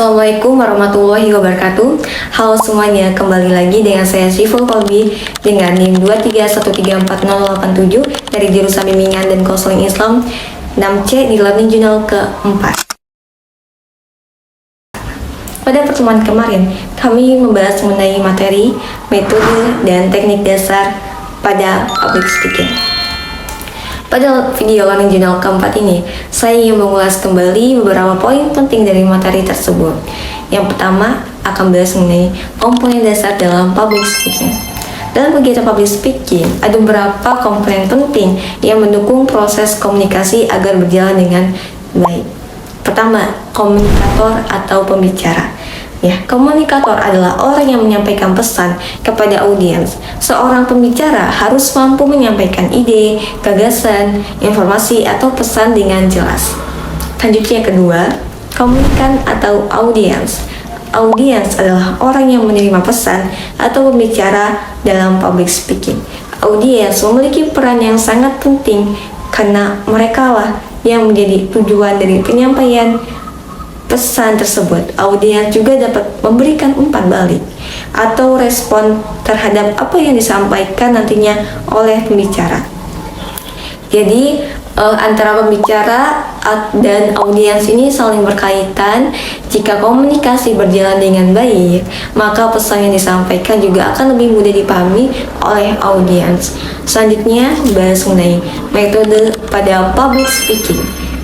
Assalamualaikum warahmatullahi wabarakatuh. Halo semuanya, kembali lagi dengan saya Syiful Kolbi dengan NIM 231344087 dari jurusan Bimbingan dan Konseling Islam 6C di Learning Journal keempat. Pada pertemuan kemarin, kami membahas mengenai materi, metode, dan teknik dasar pada public speaking. Pada video Learning Journal keempat ini, saya ingin mengulas kembali beberapa poin penting dari materi tersebut. Yang pertama, akan bahas mengenai komponen dasar dalam public speaking. Dalam kegiatan public speaking, ada beberapa komponen penting yang mendukung proses komunikasi agar berjalan dengan baik. Pertama, komunikator atau pembicara. Komunikator adalah orang yang menyampaikan pesan kepada audiens. Seorang pembicara harus mampu menyampaikan ide, gagasan, informasi, atau pesan dengan jelas. Selanjutnya kedua, komunikan atau audiens. Audiens adalah orang yang menerima pesan atau pembicara dalam public speaking. Audiens memiliki peran yang sangat penting karena merekalah yang menjadi tujuan dari penyampaian pesan tersebut. Audiens juga dapat memberikan umpan balik atau respon terhadap apa yang disampaikan nantinya oleh pembicara. Jadi antara pembicara dan audiens ini saling berkaitan. Jika komunikasi berjalan dengan baik, maka pesan yang disampaikan juga akan lebih mudah dipahami oleh audiens. Selanjutnya, bahas mengenai metode pada public speaking.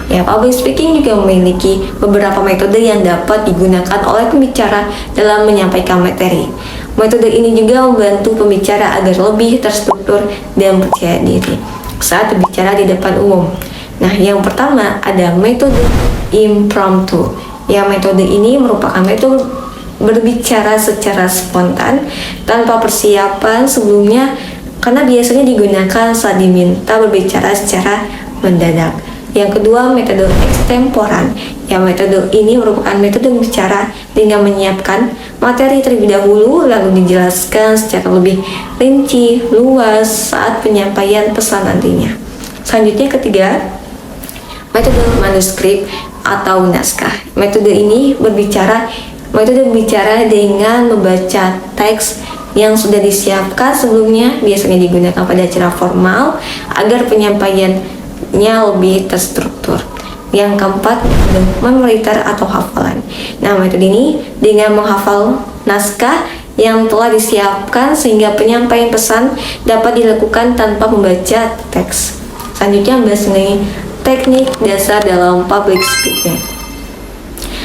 Public speaking juga memiliki beberapa metode yang dapat digunakan oleh pembicara dalam menyampaikan materi. Metode ini juga membantu pembicara agar lebih terstruktur dan percaya diri saat berbicara di depan umum. Yang pertama ada metode impromptu. Metode ini merupakan metode berbicara secara spontan tanpa persiapan sebelumnya, karena biasanya digunakan saat diminta berbicara secara mendadak. Yang kedua, metode ekstemporan. Metode ini merupakan metode berbicara dengan menyiapkan materi terlebih dahulu lalu dijelaskan secara lebih rinci, luas saat penyampaian pesan nantinya. Selanjutnya ketiga, metode manuskrip atau naskah. Metode berbicara dengan membaca teks yang sudah disiapkan sebelumnya, biasanya digunakan pada acara formal agar penyampaiannya lebih terstruktur. Yang keempat, memoritar atau hafalan. Metode ini dengan menghafal naskah yang telah disiapkan sehingga penyampaian pesan dapat dilakukan tanpa membaca teks. Selanjutnya, bahas mengenai teknik dasar dalam public speaking.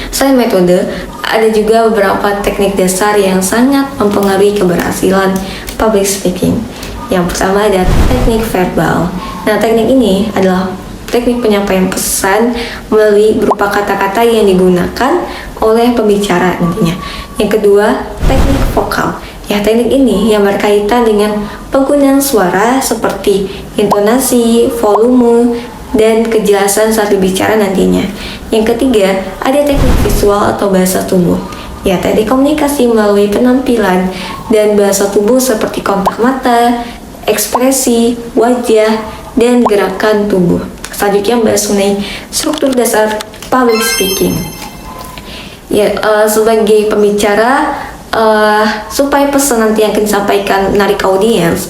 Selain metode, ada juga beberapa teknik dasar yang sangat mempengaruhi keberhasilan public speaking. Yang pertama ada teknik verbal. Teknik ini adalah teknik penyampaian pesan melalui berupa kata-kata yang digunakan oleh pembicara nantinya. Yang kedua, teknik vokal. Teknik ini yang berkaitan dengan penggunaan suara seperti intonasi, volume, dan kejelasan saat berbicara nantinya. Yang ketiga, ada teknik visual atau bahasa tubuh. Teknik komunikasi melalui penampilan dan bahasa tubuh seperti kontak mata, ekspresi, wajah, dan gerakan tubuh. Selanjutnya bahas mengenai struktur dasar public speaking. Sebagai pembicara, supaya pesan nanti yang akan disampaikan menarik audiens,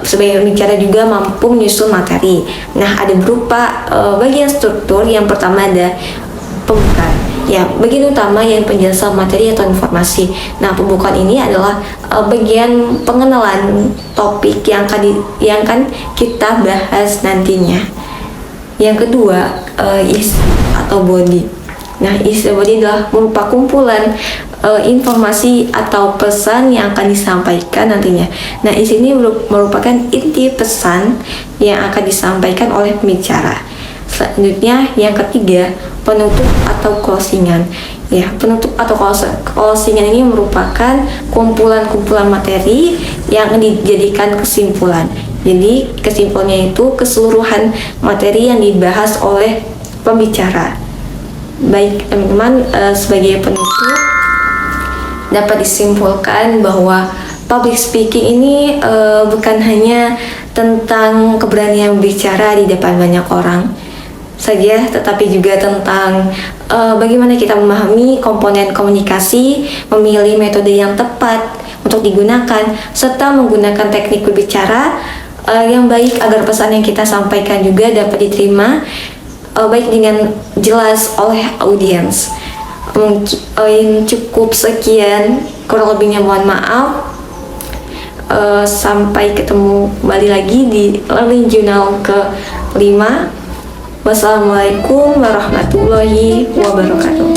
sebagai pembicara juga mampu menyusun materi. Ada berupa bagian struktur. Yang pertama ada pembukaan. Bagian utama yang penjelasan materi atau informasi. Pembukaan ini adalah bagian pengenalan topik yang akan kita bahas nantinya. Yang kedua, isi atau body. Isi body adalah merupakan kumpulan informasi atau pesan yang akan disampaikan nantinya. Isi ini merupakan inti pesan yang akan disampaikan oleh pembicara. Selanjutnya, yang ketiga, penutup atau closingan. Penutup atau closingan ini merupakan kumpulan-kumpulan materi yang dijadikan kesimpulan. Jadi kesimpulannya itu keseluruhan materi yang dibahas oleh pembicara. Baik teman-teman, sebagai penutup dapat disimpulkan bahwa public speaking ini bukan hanya tentang keberanian berbicara di depan banyak orang, saja, tetapi juga tentang bagaimana kita memahami komponen komunikasi, memilih metode yang tepat untuk digunakan, serta menggunakan teknik berbicara yang baik agar pesan yang kita sampaikan juga dapat diterima baik dengan jelas oleh audiens. Mungkin cukup sekian, kurang lebihnya mohon maaf. Sampai ketemu kembali lagi di Learning Journal ke-5. Wassalamualaikum warahmatullahi wabarakatuh.